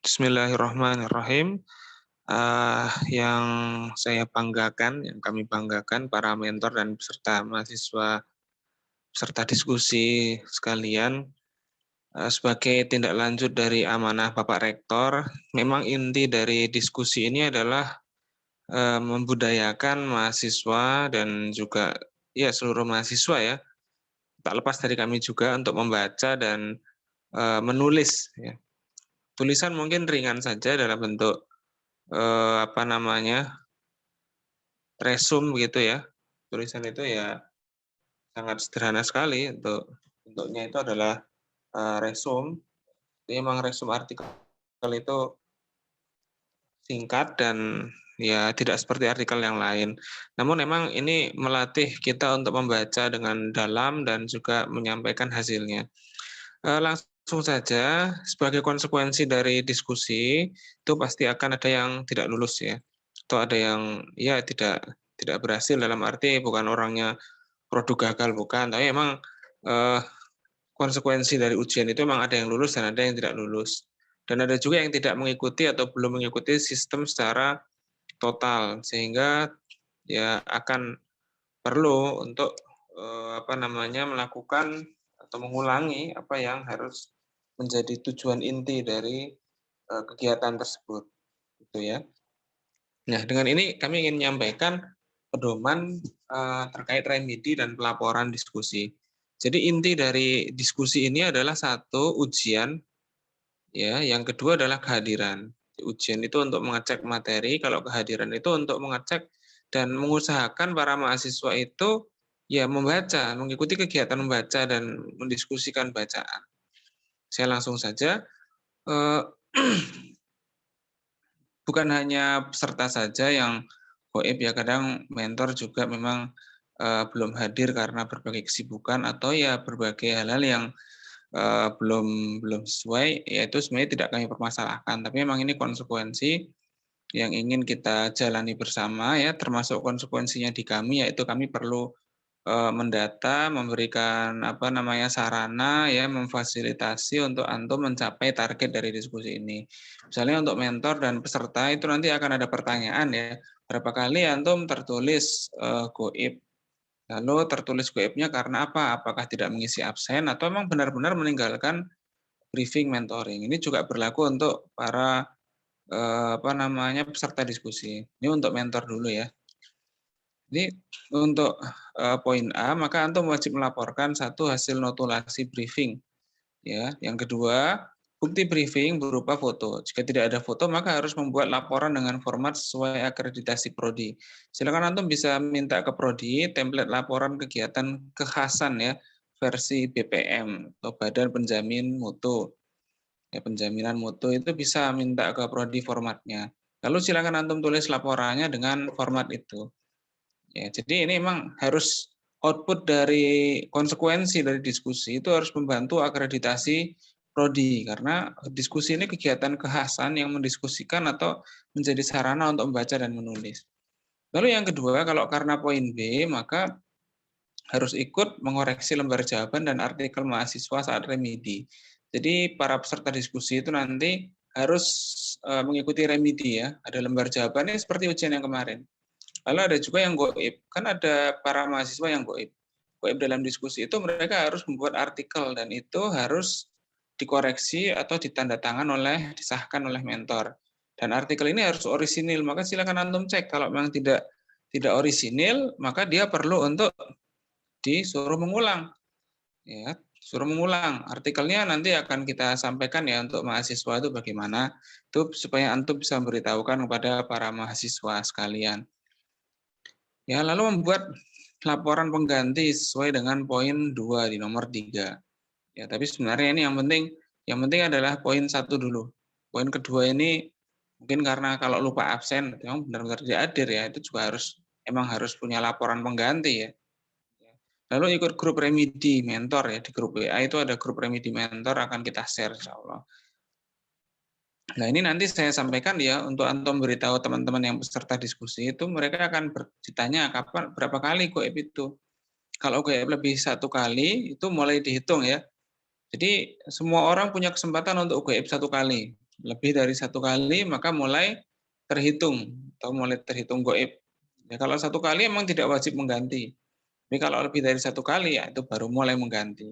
Bismillahirrahmanirrahim. Yang saya banggakan, yang kami banggakan para mentor dan peserta mahasiswa, peserta diskusi sekalian, sebagai tindak lanjut dari amanah Bapak Rektor, memang inti dari diskusi ini adalah membudayakan mahasiswa dan juga ya seluruh mahasiswa ya, tak lepas dari kami juga untuk membaca dan menulis. Ya. Tulisan mungkin ringan saja dalam bentuk resume begitu ya. Tulisan itu ya sangat sederhana sekali bentuknya itu adalah resume. Jadi memang resume artikel itu singkat dan ya tidak seperti artikel yang lain. Namun memang ini melatih kita untuk membaca dengan dalam dan juga menyampaikan hasilnya. Langsung saja, sebagai konsekuensi dari diskusi itu pasti akan ada yang tidak lulus ya, atau ada yang ya tidak berhasil, dalam arti bukan orangnya produk gagal, bukan, tapi memang konsekuensi dari ujian itu memang ada yang lulus dan ada yang tidak lulus, dan ada juga yang tidak mengikuti atau belum mengikuti sistem secara total, sehingga ya akan perlu untuk melakukan atau mengulangi apa yang harus menjadi tujuan inti dari kegiatan tersebut, gitu ya. Nah, dengan ini kami ingin menyampaikan pedoman terkait remedi dan pelaporan diskusi. Jadi inti dari diskusi ini adalah satu, ujian, ya. Yang kedua adalah kehadiran. Ujian itu untuk mengecek materi, kalau kehadiran itu untuk mengecek dan mengusahakan para mahasiswa itu ya membaca, mengikuti kegiatan membaca dan mendiskusikan bacaan. Saya langsung saja, bukan hanya peserta saja yang goib ya, kadang mentor juga memang belum hadir karena berbagai kesibukan atau ya berbagai hal-hal yang belum sesuai, yaitu sebenarnya tidak kami permasalahkan, tapi memang ini konsekuensi yang ingin kita jalani bersama ya, termasuk konsekuensinya di kami, yaitu kami perlu mendata, memberikan sarana ya, memfasilitasi untuk antum mencapai target dari diskusi ini. Misalnya untuk mentor dan peserta itu nanti akan ada pertanyaan ya, berapa kali antum tertulis goib, lalu tertulis goibnya karena apa? Apakah tidak mengisi absen atau memang benar-benar meninggalkan briefing mentoring. Ini juga berlaku untuk para peserta diskusi. Ini untuk mentor dulu ya. Jadi untuk poin A, maka antum wajib melaporkan satu, hasil notulasi briefing. Ya, yang kedua, bukti briefing berupa foto. Jika tidak ada foto, maka harus membuat laporan dengan format sesuai akreditasi prodi. Silakan antum bisa minta ke prodi template laporan kegiatan kekhasan ya, versi BPM atau Badan Penjamin Mutu. Ya, penjaminan mutu itu bisa minta ke prodi formatnya. Lalu silakan antum tulis laporannya dengan format itu. Ya, jadi ini memang harus output dari konsekuensi dari diskusi itu harus membantu akreditasi prodi, karena diskusi ini kegiatan kekhasan yang mendiskusikan atau menjadi sarana untuk membaca dan menulis. Lalu yang kedua, kalau karena poin B, maka harus ikut mengoreksi lembar jawaban dan artikel mahasiswa saat remedi. Jadi para peserta diskusi itu nanti harus mengikuti remedi ya. Ada lembar jawabannya seperti ujian yang kemarin. Lalu ada juga yang goib, kan ada para mahasiswa yang goib. Goib dalam diskusi itu mereka harus membuat artikel dan itu harus dikoreksi atau ditandatangan disahkan oleh mentor. Dan artikel ini harus orisinil, maka silakan antum cek. Kalau memang tidak orisinil, maka dia perlu untuk disuruh mengulang. Ya, suruh mengulang. Artikelnya nanti akan kita sampaikan ya untuk mahasiswa itu bagaimana, itu supaya antum bisa memberitahukan kepada para mahasiswa sekalian. Ya, lalu membuat laporan pengganti sesuai dengan poin 2 di nomor 3. Ya, tapi sebenarnya ini yang penting adalah poin 1 dulu. Poin kedua ini mungkin karena kalau lupa absen, memang benar-benar tidak hadir ya, itu juga harus punya laporan pengganti ya. Lalu ikut grup remedi mentor ya, di grup WA itu ada grup remedi mentor, akan kita share insya Allah. Nah, ini nanti saya sampaikan ya, untuk antum beritahu teman-teman yang peserta diskusi itu, mereka akan ditanya berapa kali goib itu. Kalau goib lebih 1 kali, itu mulai dihitung ya. Jadi semua orang punya kesempatan untuk goib 1 kali. lebih dari 1 kali, maka mulai terhitung atau mulai terhitung gaib. Ya, kalau 1 kali emang tidak wajib mengganti. Tapi kalau lebih dari 1 kali, ya itu baru mulai mengganti.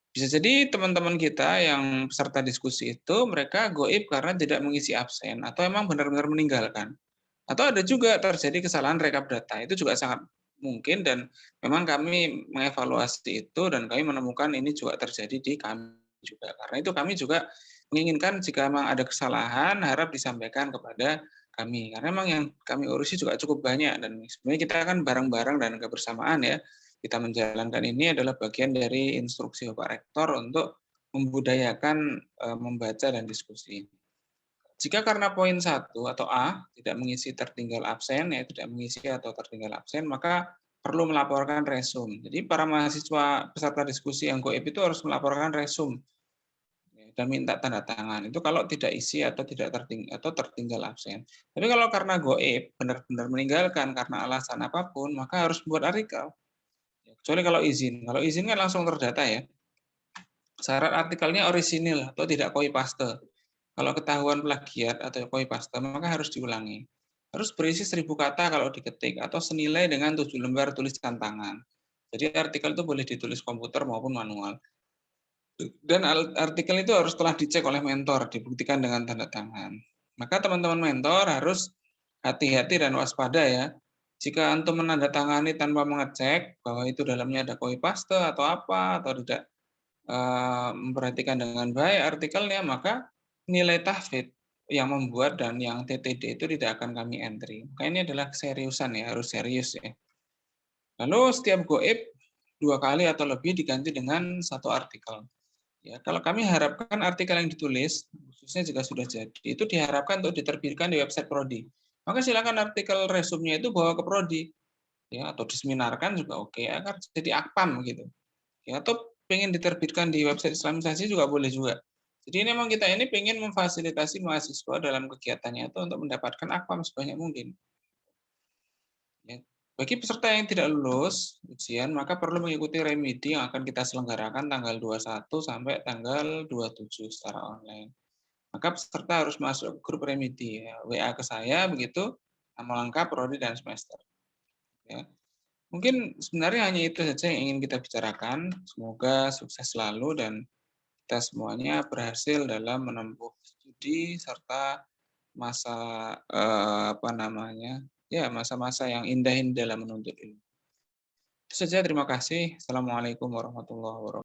Bisa jadi teman-teman kita yang peserta diskusi itu mereka gaib karena tidak mengisi absen atau emang benar-benar meninggalkan. Atau ada juga terjadi kesalahan rekap data, itu juga sangat mungkin dan memang kami mengevaluasi itu dan kami menemukan ini juga terjadi di kami juga. Karena itu kami juga menginginkan jika memang ada kesalahan harap disampaikan kepada kami. Karena memang yang kami urusi juga cukup banyak dan sebenarnya kita kan bareng-bareng dan kebersamaan ya. Kita menjalankan ini adalah bagian dari instruksi Bapak Rektor untuk membudayakan membaca dan diskusi. Jika karena poin 1 atau A tidak mengisi tertinggal absen, ya tidak mengisi atau tertinggal absen, maka perlu melaporkan resum. Jadi para mahasiswa peserta diskusi yang goib itu harus melaporkan resum ya, dan minta tanda tangan. Itu kalau tidak isi atau tidak tertinggal absen. Tapi kalau karena goib benar-benar meninggalkan karena alasan apapun, maka harus buat artikel. Ya, kecuali kalau izin. Kalau izin kan langsung terdata ya. Syarat artikelnya orisinil atau tidak copy paste. Kalau ketahuan plagiat atau copy paste, maka harus diulangi. Harus berisi 1000 kata kalau diketik atau senilai dengan 7 lembar tulisan tangan. Jadi artikel itu boleh ditulis komputer maupun manual. Dan artikel itu harus telah dicek oleh mentor, dibuktikan dengan tanda tangan. Maka teman-teman mentor harus hati-hati dan waspada ya. Jika antum menandatangani tanpa mengecek bahwa itu dalamnya ada copy paste atau apa atau tidak memperhatikan dengan baik artikelnya, maka nilai tahfidz yang membuat dan yang TTD itu tidak akan kami entry. Maka ini adalah keseriusan ya, harus serius ya. Lalu setiap goib 2 kali atau lebih diganti dengan 1 artikel. Ya, kalau kami harapkan artikel yang ditulis, khususnya jika sudah jadi, itu diharapkan untuk diterbitkan di website Prodi. Maka silakan artikel resumnya itu bawa ke Prodi, ya, atau diseminarkan juga oke, agar jadi akpam gitu. Ya, atau pengen diterbitkan di website islamisasi juga boleh juga. Jadi ini memang kita ini pengen memfasilitasi mahasiswa dalam kegiatannya itu untuk mendapatkan akpam sebanyak mungkin. Ya. Bagi peserta yang tidak lulus ujian, maka perlu mengikuti remedi yang akan kita selenggarakan tanggal 21 sampai tanggal 27 secara online. Maka peserta harus masuk grup remedi, ya. WA ke saya begitu, nama lengkap, prodi dan semester. Ya. Mungkin sebenarnya hanya itu saja yang ingin kita bicarakan. Semoga sukses selalu dan kita semuanya berhasil dalam menempuh studi serta masa apa namanya? Ya, masa-masa yang indah ini dalam menuntut ilmu. Itu saja, terima kasih. Assalamualaikum warahmatullahi wabarakatuh.